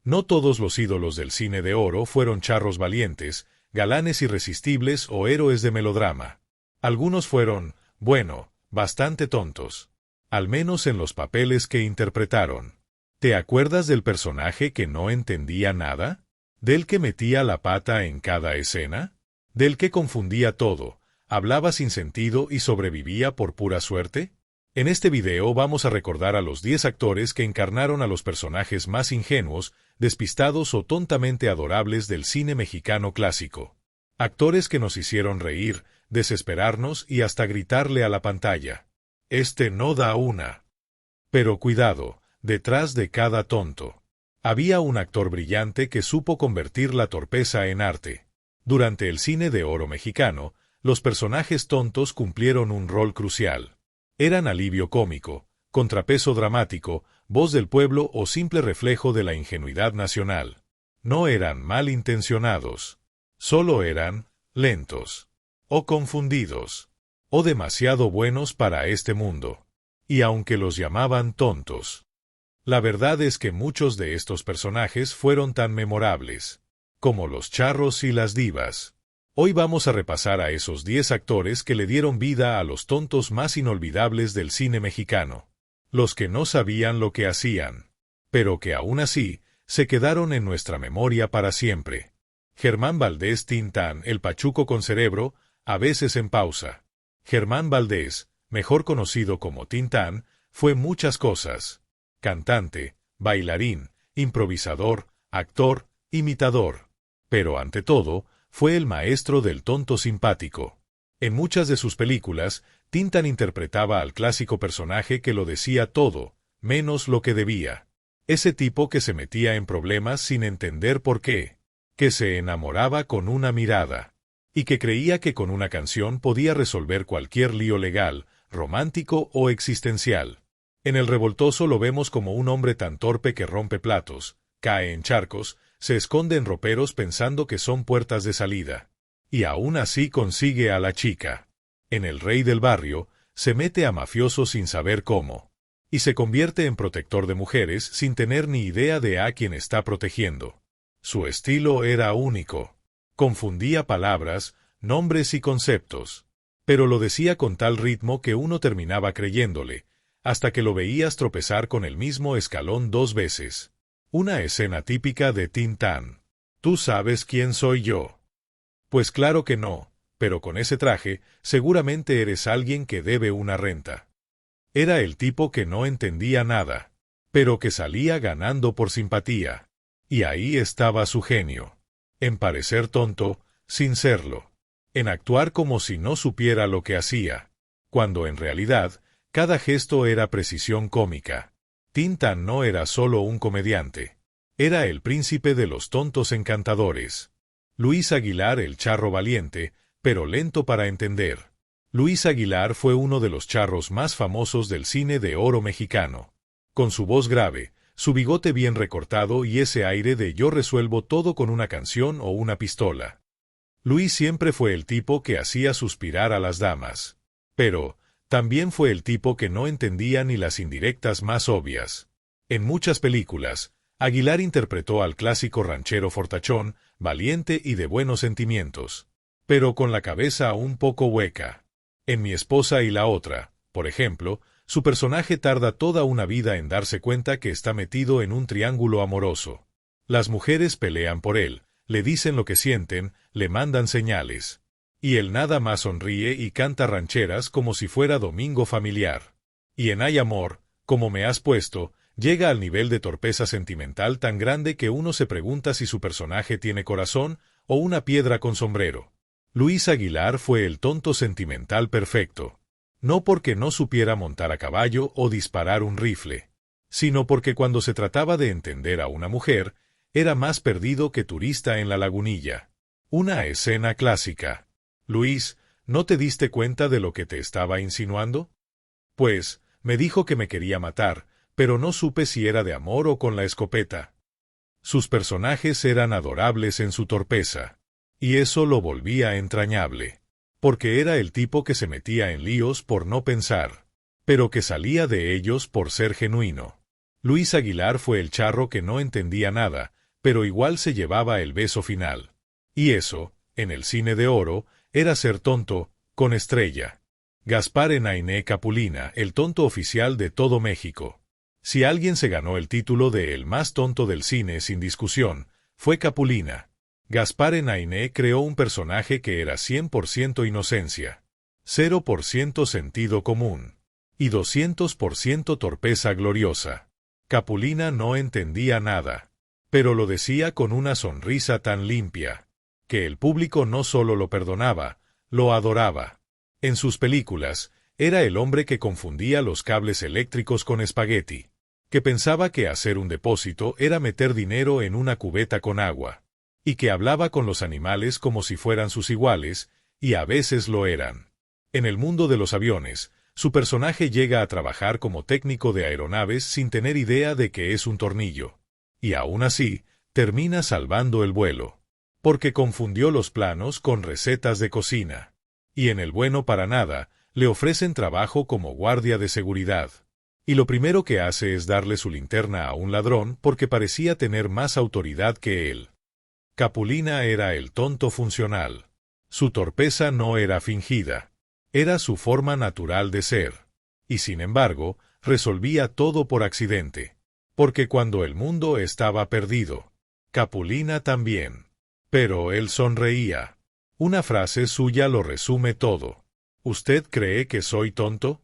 No todos los ídolos del cine de oro fueron charros valientes, galanes irresistibles o héroes de melodrama. Algunos fueron, bueno, bastante tontos. Al menos en los papeles que interpretaron. ¿Te acuerdas del personaje que no entendía nada? ¿Del que metía la pata en cada escena? ¿Del que confundía todo, hablaba sin sentido y sobrevivía por pura suerte? En este video vamos a recordar a los 10 actores que encarnaron a los personajes más ingenuos, despistados o tontamente adorables del cine mexicano clásico. Actores que nos hicieron reír, desesperarnos y hasta gritarle a la pantalla. Este no da una. Pero cuidado, detrás de cada tonto había un actor brillante que supo convertir la torpeza en arte. Durante el cine de oro mexicano, los personajes tontos cumplieron un rol crucial. Eran alivio cómico, contrapeso dramático, voz del pueblo o simple reflejo de la ingenuidad nacional. No eran malintencionados. Solo eran lentos. O confundidos. O demasiado buenos para este mundo. Y aunque los llamaban tontos, la verdad es que muchos de estos personajes fueron tan memorables como los charros y las divas. Hoy vamos a repasar a esos 10 actores que le dieron vida a los tontos más inolvidables del cine mexicano. Los que no sabían lo que hacían, pero que aún así se quedaron en nuestra memoria para siempre. Germán Valdés Tintán, el pachuco con cerebro, a veces en pausa. Germán Valdés, mejor conocido como Tintán, fue muchas cosas. Cantante, bailarín, improvisador, actor, imitador. Pero ante todo, fue el maestro del tonto simpático. En muchas de sus películas, Tintán interpretaba al clásico personaje que lo decía todo, menos lo que debía. Ese tipo que se metía en problemas sin entender por qué, que se enamoraba con una mirada, y que creía que con una canción podía resolver cualquier lío legal, romántico o existencial. En El Revoltoso lo vemos como un hombre tan torpe que rompe platos, cae en charcos, se esconde en roperos pensando que son puertas de salida. Y aún así consigue a la chica. En El Rey del Barrio, se mete a mafioso sin saber cómo. Y se convierte en protector de mujeres sin tener ni idea de a quién está protegiendo. Su estilo era único. Confundía palabras, nombres y conceptos. Pero lo decía con tal ritmo que uno terminaba creyéndole, hasta que lo veías tropezar con el mismo escalón 2 veces. Una escena típica de Tintán. ¿Tú sabes quién soy yo? Pues claro que no, pero con ese traje, seguramente eres alguien que debe una renta. Era el tipo que no entendía nada, pero que salía ganando por simpatía. Y ahí estaba su genio. En parecer tonto, sin serlo. En actuar como si no supiera lo que hacía. Cuando en realidad, cada gesto era precisión cómica. Tintán no era solo un comediante. Era el príncipe de los tontos encantadores. Luis Aguilar, el charro valiente, pero lento para entender. Luis Aguilar fue uno de los charros más famosos del cine de oro mexicano. Con su voz grave, su bigote bien recortado y ese aire de yo resuelvo todo con una canción o una pistola. Luis siempre fue el tipo que hacía suspirar a las damas. Pero también fue el tipo que no entendía ni las indirectas más obvias. En muchas películas, Aguilar interpretó al clásico ranchero fortachón, valiente y de buenos sentimientos, pero con la cabeza un poco hueca. En Mi esposa y la otra, por ejemplo, su personaje tarda toda una vida en darse cuenta que está metido en un triángulo amoroso. Las mujeres pelean por él, le dicen lo que sienten, le mandan señales. Y él nada más sonríe y canta rancheras como si fuera domingo familiar. Y en Hay amor, como me has puesto, llega al nivel de torpeza sentimental tan grande que uno se pregunta si su personaje tiene corazón o una piedra con sombrero. Luis Aguilar fue el tonto sentimental perfecto. No porque no supiera montar a caballo o disparar un rifle, sino porque cuando se trataba de entender a una mujer, era más perdido que turista en la lagunilla. Una escena clásica. Luis, ¿no te diste cuenta de lo que te estaba insinuando? Pues, me dijo que me quería matar, pero no supe si era de amor o con la escopeta. Sus personajes eran adorables en su torpeza. Y eso lo volvía entrañable. Porque era el tipo que se metía en líos por no pensar, pero que salía de ellos por ser genuino. Luis Aguilar fue el charro que no entendía nada, pero igual se llevaba el beso final. Y eso, en el cine de oro, era ser tonto, con estrella. Gaspar Enainé Capulina, el tonto oficial de todo México. Si alguien se ganó el título de el más tonto del cine sin discusión, fue Capulina. Gaspar Enainé creó un personaje que era 100% inocencia, 0% sentido común y 200% torpeza gloriosa. Capulina no entendía nada, pero lo decía con una sonrisa tan limpia, que el público no solo lo perdonaba, lo adoraba. En sus películas, era el hombre que confundía los cables eléctricos con espagueti, que pensaba que hacer un depósito era meter dinero en una cubeta con agua, y que hablaba con los animales como si fueran sus iguales, y a veces lo eran. En el mundo de los aviones, su personaje llega a trabajar como técnico de aeronaves sin tener idea de que es un tornillo, y aún así, termina salvando el vuelo, porque confundió los planos con recetas de cocina. Y en el bueno para nada, le ofrecen trabajo como guardia de seguridad. Y lo primero que hace es darle su linterna a un ladrón porque parecía tener más autoridad que él. Capulina era el tonto funcional. Su torpeza no era fingida. Era su forma natural de ser. Y sin embargo, resolvía todo por accidente. Porque cuando el mundo estaba perdido, Capulina también. Pero él sonreía. Una frase suya lo resume todo. ¿Usted cree que soy tonto?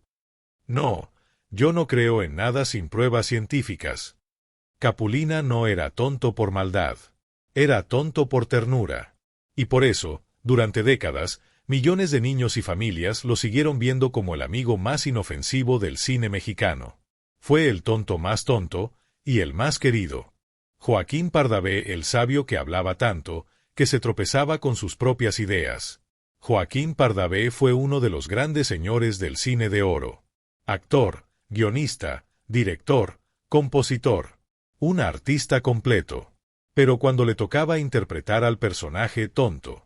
No, yo no creo en nada sin pruebas científicas. Capulina no era tonto por maldad. Era tonto por ternura. Y por eso, durante décadas, millones de niños y familias lo siguieron viendo como el amigo más inofensivo del cine mexicano. Fue el tonto más tonto, y el más querido. Joaquín Pardavé, el sabio que hablaba tanto, que se tropezaba con sus propias ideas. Joaquín Pardavé fue uno de los grandes señores del cine de oro. Actor, guionista, director, compositor. Un artista completo. Pero cuando le tocaba interpretar al personaje tonto,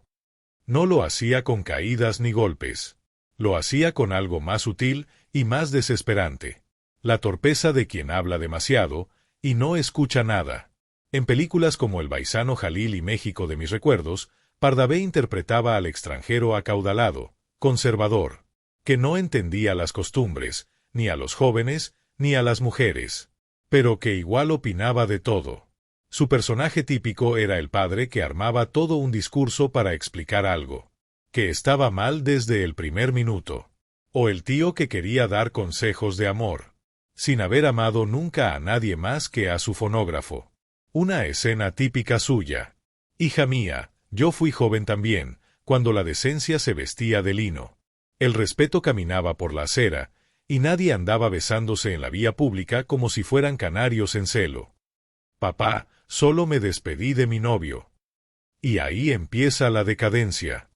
no lo hacía con caídas ni golpes. Lo hacía con algo más sutil y más desesperante. La torpeza de quien habla demasiado y no escucha nada. En películas como El Baisano Jalil y México de mis recuerdos, Pardavé interpretaba al extranjero acaudalado, conservador, que no entendía las costumbres, ni a los jóvenes, ni a las mujeres, pero que igual opinaba de todo. Su personaje típico era el padre que armaba todo un discurso para explicar algo, que estaba mal desde el primer minuto, o el tío que quería dar consejos de amor, sin haber amado nunca a nadie más que a su fonógrafo. Una escena típica suya. Hija mía, yo fui joven también, cuando la decencia se vestía de lino. El respeto caminaba por la acera, y nadie andaba besándose en la vía pública como si fueran canarios en celo. Papá, solo me despedí de mi novio. Y ahí empieza la decadencia.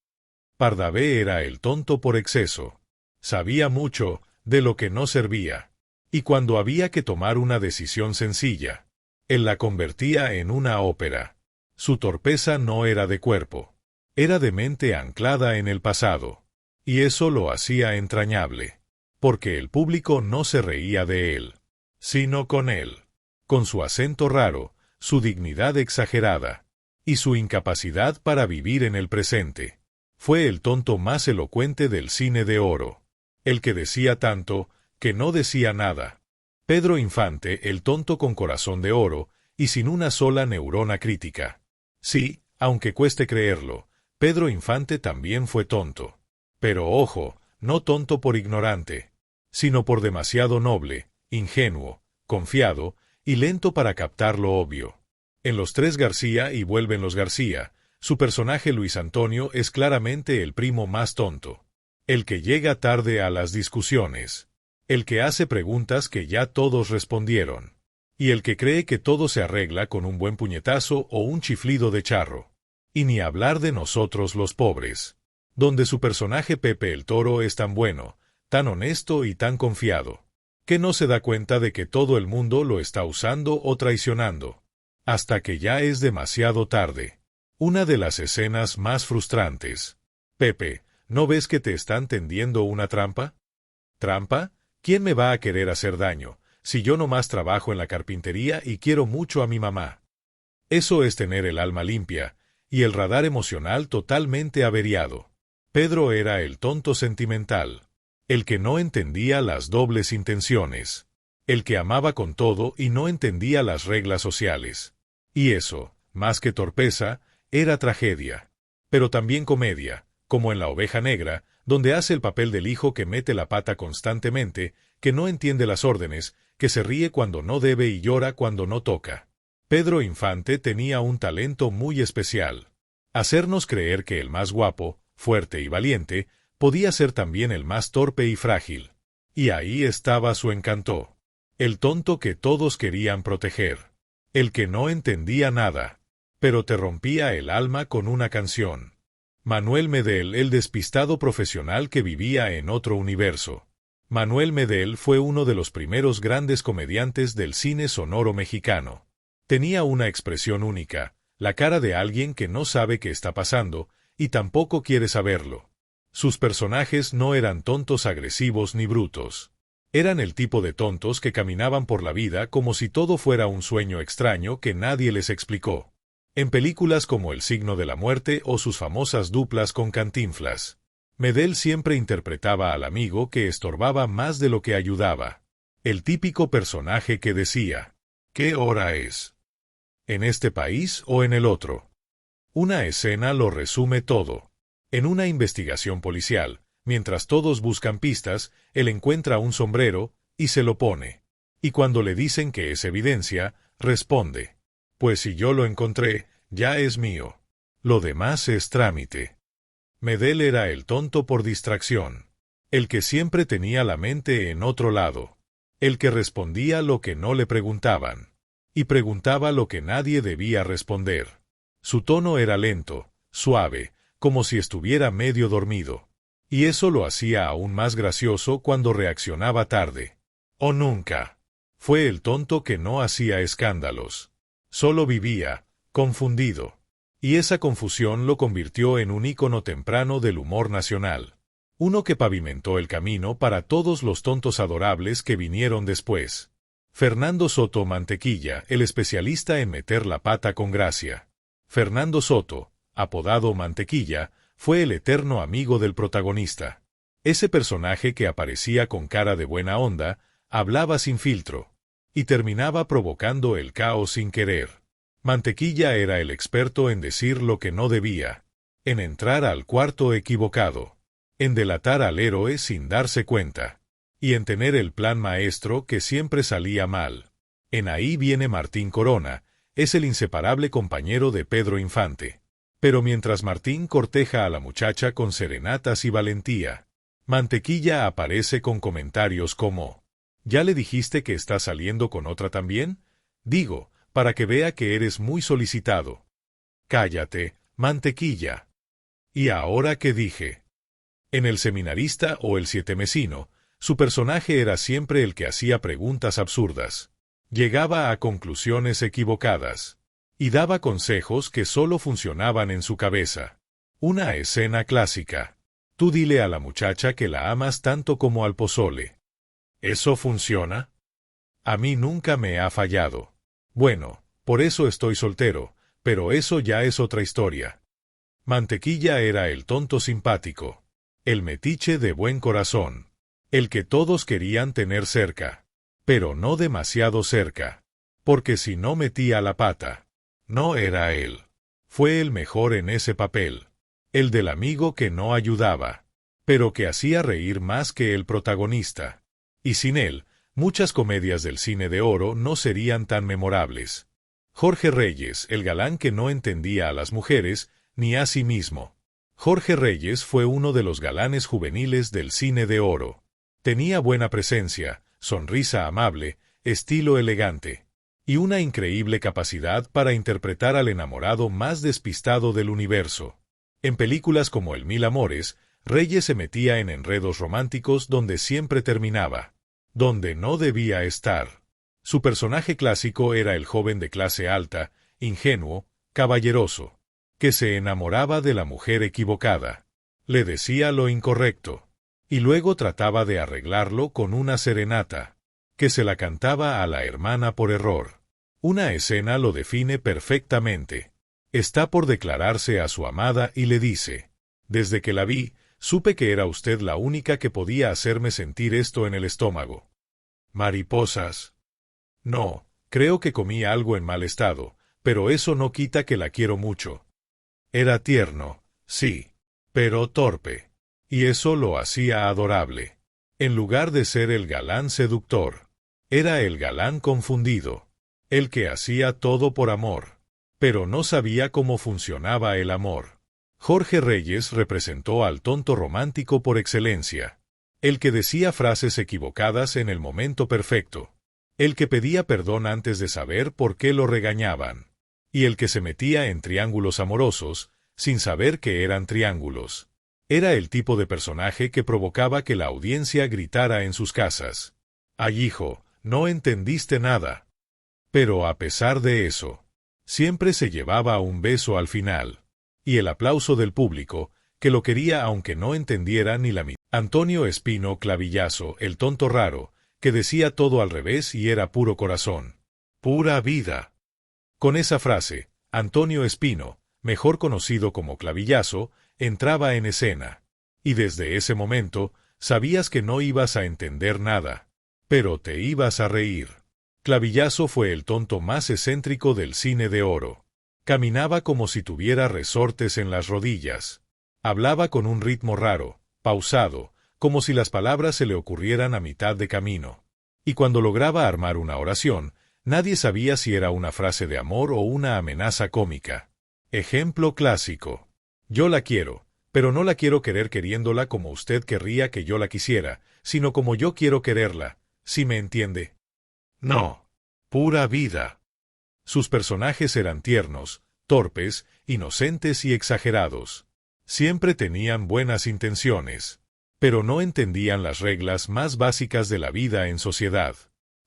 Pardavé era el tonto por exceso. Sabía mucho, de lo que no servía. Y cuando había que tomar una decisión sencilla, él la convertía en una ópera. Su torpeza no era de cuerpo. Era de mente anclada en el pasado. Y eso lo hacía entrañable. Porque el público no se reía de él, sino con él. Con su acento raro, su dignidad exagerada, y su incapacidad para vivir en el presente. Fue el tonto más elocuente del cine de oro. El que decía tanto, que no decía nada. Pedro Infante, el tonto con corazón de oro, y sin una sola neurona crítica. Sí, aunque cueste creerlo, Pedro Infante también fue tonto. Pero ojo, no tonto por ignorante, sino por demasiado noble, ingenuo, confiado, y lento para captar lo obvio. En Los Tres García y Vuelven los García, su personaje Luis Antonio es claramente el primo más tonto. El que llega tarde a las discusiones. El que hace preguntas que ya todos respondieron. Y el que cree que todo se arregla con un buen puñetazo o un chiflido de charro. Y ni hablar de nosotros los pobres. Donde su personaje Pepe el Toro es tan bueno, tan honesto y tan confiado, que no se da cuenta de que todo el mundo lo está usando o traicionando. Hasta que ya es demasiado tarde. Una de las escenas más frustrantes. Pepe, ¿no ves que te están tendiendo una trampa? ¿Trampa? ¿Quién me va a querer hacer daño, si yo nomás trabajo en la carpintería y quiero mucho a mi mamá? Eso es tener el alma limpia, y el radar emocional totalmente averiado. Pedro era el tonto sentimental, el que no entendía las dobles intenciones, el que amaba con todo y no entendía las reglas sociales. Y eso, más que torpeza, era tragedia. Pero también comedia, como en La oveja negra, donde hace el papel del hijo que mete la pata constantemente, que no entiende las órdenes, que se ríe cuando no debe y llora cuando no toca. Pedro Infante tenía un talento muy especial: hacernos creer que el más guapo, fuerte y valiente, podía ser también el más torpe y frágil. Y ahí estaba su encanto. El tonto que todos querían proteger. El que no entendía nada, pero te rompía el alma con una canción. Manuel Medel, el despistado profesional que vivía en otro universo. Manuel Medel fue uno de los primeros grandes comediantes del cine sonoro mexicano. Tenía una expresión única, la cara de alguien que no sabe qué está pasando, y tampoco quiere saberlo. Sus personajes no eran tontos agresivos ni brutos. Eran el tipo de tontos que caminaban por la vida como si todo fuera un sueño extraño que nadie les explicó. En películas como El signo de la muerte o sus famosas duplas con Cantinflas, Medel siempre interpretaba al amigo que estorbaba más de lo que ayudaba. El típico personaje que decía: ¿qué hora es? ¿En este país o en el otro? Una escena lo resume todo. En una investigación policial, mientras todos buscan pistas, él encuentra un sombrero y se lo pone. Y cuando le dicen que es evidencia, responde: pues si yo lo encontré, ya es mío. Lo demás es trámite. Medel era el tonto por distracción. El que siempre tenía la mente en otro lado. El que respondía lo que no le preguntaban. Y preguntaba lo que nadie debía responder. Su tono era lento, suave, como si estuviera medio dormido. Y eso lo hacía aún más gracioso cuando reaccionaba tarde. O nunca. Fue el tonto que no hacía escándalos. Solo vivía, confundido. Y esa confusión lo convirtió en un ícono temprano del humor nacional. Uno que pavimentó el camino para todos los tontos adorables que vinieron después. Fernando Soto Mantequilla, el especialista en meter la pata con gracia. Fernando Soto, apodado Mantequilla, fue el eterno amigo del protagonista. Ese personaje que aparecía con cara de buena onda, hablaba sin filtro, y terminaba provocando el caos sin querer. Mantequilla era el experto en decir lo que no debía, en entrar al cuarto equivocado, en delatar al héroe sin darse cuenta, y en tener el plan maestro que siempre salía mal. En Ahí viene Martín Corona, es el inseparable compañero de Pedro Infante. Pero mientras Martín corteja a la muchacha con serenatas y valentía, Mantequilla aparece con comentarios como: ¿ya le dijiste que estás saliendo con otra también? Digo, para que vea que eres muy solicitado. Cállate, Mantequilla. ¿Y ahora qué dije? En El seminarista o El sietemesino, su personaje era siempre el que hacía preguntas absurdas. Llegaba a conclusiones equivocadas. Y daba consejos que solo funcionaban en su cabeza. Una escena clásica. Tú dile a la muchacha que la amas tanto como al pozole. ¿Eso funciona? A mí nunca me ha fallado. Bueno, por eso estoy soltero, pero eso ya es otra historia. Mantequilla era el tonto simpático. El metiche de buen corazón. El que todos querían tener cerca. Pero no demasiado cerca. Porque si no metía la pata, no era él. Fue el mejor en ese papel. El del amigo que no ayudaba, pero que hacía reír más que el protagonista. Y sin él, muchas comedias del cine de oro no serían tan memorables. Jorge Reyes, el galán que no entendía a las mujeres, ni a sí mismo. Jorge Reyes fue uno de los galanes juveniles del cine de oro. Tenía buena presencia, sonrisa amable, estilo elegante. Y una increíble capacidad para interpretar al enamorado más despistado del universo. En películas como El Mil Amores, Reyes se metía en enredos románticos donde siempre terminaba, donde no debía estar. Su personaje clásico era el joven de clase alta, ingenuo, caballeroso, que se enamoraba de la mujer equivocada. Le decía lo incorrecto, y luego trataba de arreglarlo con una serenata, que se la cantaba a la hermana por error. Una escena lo define perfectamente. Está por declararse a su amada y le dice: «Desde que la vi, supe que era usted la única que podía hacerme sentir esto en el estómago». ¿Mariposas? No, creo que comí algo en mal estado, pero eso no quita que la quiero mucho. Era tierno, sí, pero torpe. Y eso lo hacía adorable. En lugar de ser el galán seductor, era el galán confundido, el que hacía todo por amor, pero no sabía cómo funcionaba el amor. Jorge Reyes representó al tonto romántico por excelencia, el que decía frases equivocadas en el momento perfecto, el que pedía perdón antes de saber por qué lo regañaban, y el que se metía en triángulos amorosos, sin saber que eran triángulos. Era el tipo de personaje que provocaba que la audiencia gritara en sus casas: «¡Ay, hijo, no entendiste nada!». Pero a pesar de eso, siempre se llevaba un beso al final, y el aplauso del público, que lo quería aunque no entendiera ni la mitad. Antonio Espino Clavillazo, el tonto raro, que decía todo al revés y era puro corazón, pura vida. Con esa frase, Antonio Espino, mejor conocido como Clavillazo, entraba en escena. Y desde ese momento, sabías que no ibas a entender nada, pero te ibas a reír. Clavillazo fue el tonto más excéntrico del cine de oro. Caminaba como si tuviera resortes en las rodillas. Hablaba con un ritmo raro, pausado, como si las palabras se le ocurrieran a mitad de camino. Y cuando lograba armar una oración, nadie sabía si era una frase de amor o una amenaza cómica. Ejemplo clásico: «Yo la quiero, pero no la quiero querer queriéndola como usted querría que yo la quisiera, sino como yo quiero quererla, ¿sí me entiende?». No, pura vida. Sus personajes eran tiernos, torpes, inocentes y exagerados. Siempre tenían buenas intenciones, pero no entendían las reglas más básicas de la vida en sociedad.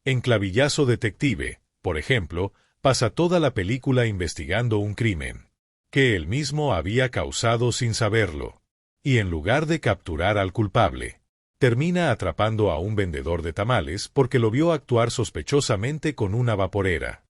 En Clavillazo Detective, por ejemplo, pasa toda la película investigando un crimen que él mismo había causado sin saberlo, y en lugar de capturar al culpable, termina atrapando a un vendedor de tamales porque lo vio actuar sospechosamente con una vaporera.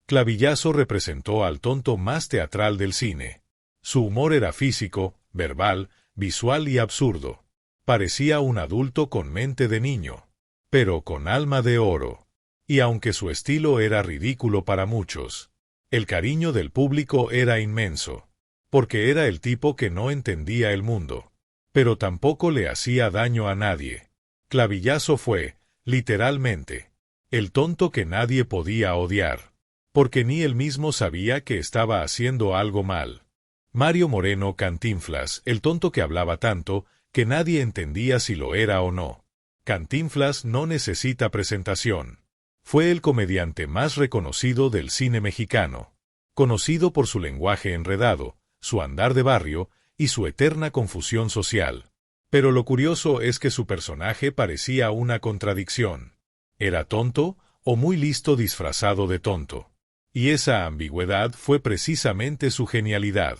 Clavillazo representó al tonto más teatral del cine. Su humor era físico, verbal, visual y absurdo. Parecía un adulto con mente de niño, pero con alma de oro. Y aunque su estilo era ridículo para muchos, el cariño del público era inmenso, porque era el tipo que no entendía el mundo, pero tampoco le hacía daño a nadie. Clavillazo fue, literalmente, el tonto que nadie podía odiar, porque ni él mismo sabía que estaba haciendo algo mal. Mario Moreno Cantinflas, el tonto que hablaba tanto, que nadie entendía si lo era o no. Cantinflas no necesita presentación. Fue el comediante más reconocido del cine mexicano, conocido por su lenguaje enredado, su andar de barrio y su eterna confusión social. Pero lo curioso es que su personaje parecía una contradicción. Era tonto o muy listo disfrazado de tonto. Y esa ambigüedad fue precisamente su genialidad.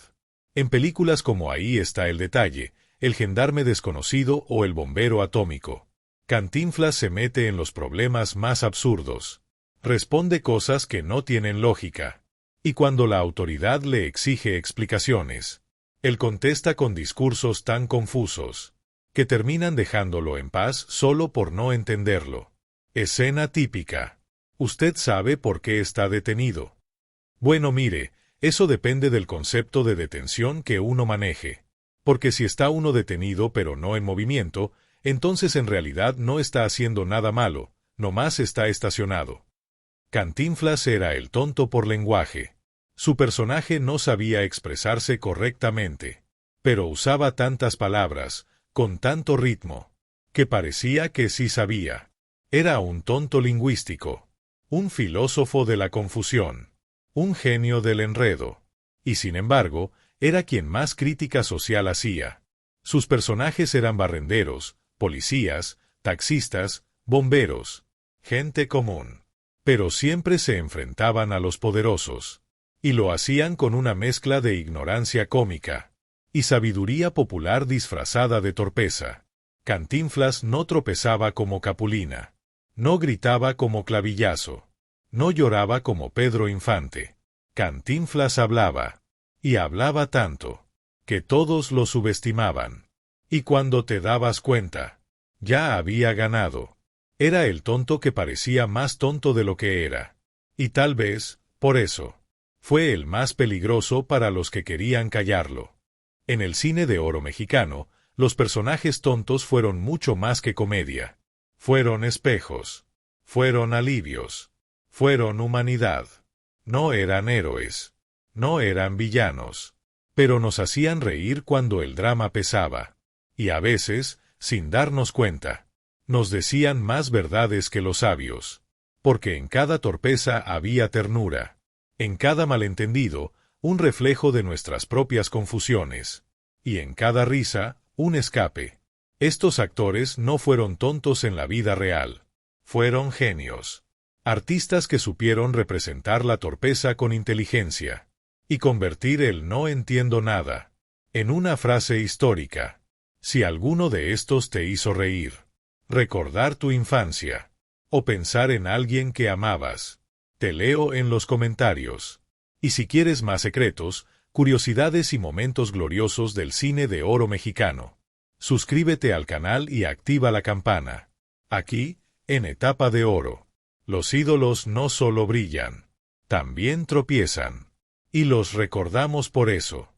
En películas como Ahí está el detalle, El gendarme desconocido o El bombero atómico, Cantinflas se mete en los problemas más absurdos. Responde cosas que no tienen lógica. Y cuando la autoridad le exige explicaciones, él contesta con discursos tan confusos, que terminan dejándolo en paz solo por no entenderlo. Escena típica. ¿Usted sabe por qué está detenido? Bueno, mire, eso depende del concepto de detención que uno maneje. Porque si está uno detenido pero no en movimiento, entonces en realidad no está haciendo nada malo, nomás está estacionado. Cantinflas era el tonto por lenguaje. Su personaje no sabía expresarse correctamente, pero usaba tantas palabras, con tanto ritmo, que parecía que sí sabía. Era un tonto lingüístico, un filósofo de la confusión, un genio del enredo, y sin embargo, era quien más crítica social hacía. Sus personajes eran barrenderos, policías, taxistas, bomberos, gente común. Pero siempre se enfrentaban a los poderosos, y lo hacían con una mezcla de ignorancia cómica y sabiduría popular disfrazada de torpeza. Cantinflas no tropezaba como Capulina, no gritaba como Clavillazo, No lloraba como Pedro Infante. Cantinflas hablaba. Y hablaba tanto, que todos lo subestimaban. Y cuando te dabas cuenta, ya había ganado. Era el tonto que parecía más tonto de lo que era. Y tal vez, por eso, fue el más peligroso para los que querían callarlo. En el cine de oro mexicano, los personajes tontos fueron mucho más que comedia. Fueron espejos. Fueron alivios. Fueron humanidad. No eran héroes. No eran villanos. Pero nos hacían reír cuando el drama pesaba. Y a veces, sin darnos cuenta, nos decían más verdades que los sabios. Porque en cada torpeza había ternura. En cada malentendido, un reflejo de nuestras propias confusiones. Y en cada risa, un escape. Estos actores no fueron tontos en la vida real. Fueron genios. Artistas que supieron representar la torpeza con inteligencia. Y convertir el no entiendo nada en una frase histórica. Si alguno de estos te hizo reír, recordar tu infancia, o pensar en alguien que amabas, te leo en los comentarios. Y si quieres más secretos, curiosidades y momentos gloriosos del cine de oro mexicano, suscríbete al canal y activa la campana. Aquí, en Etapa de Oro, los ídolos no solo brillan, también tropiezan. Y los recordamos por eso.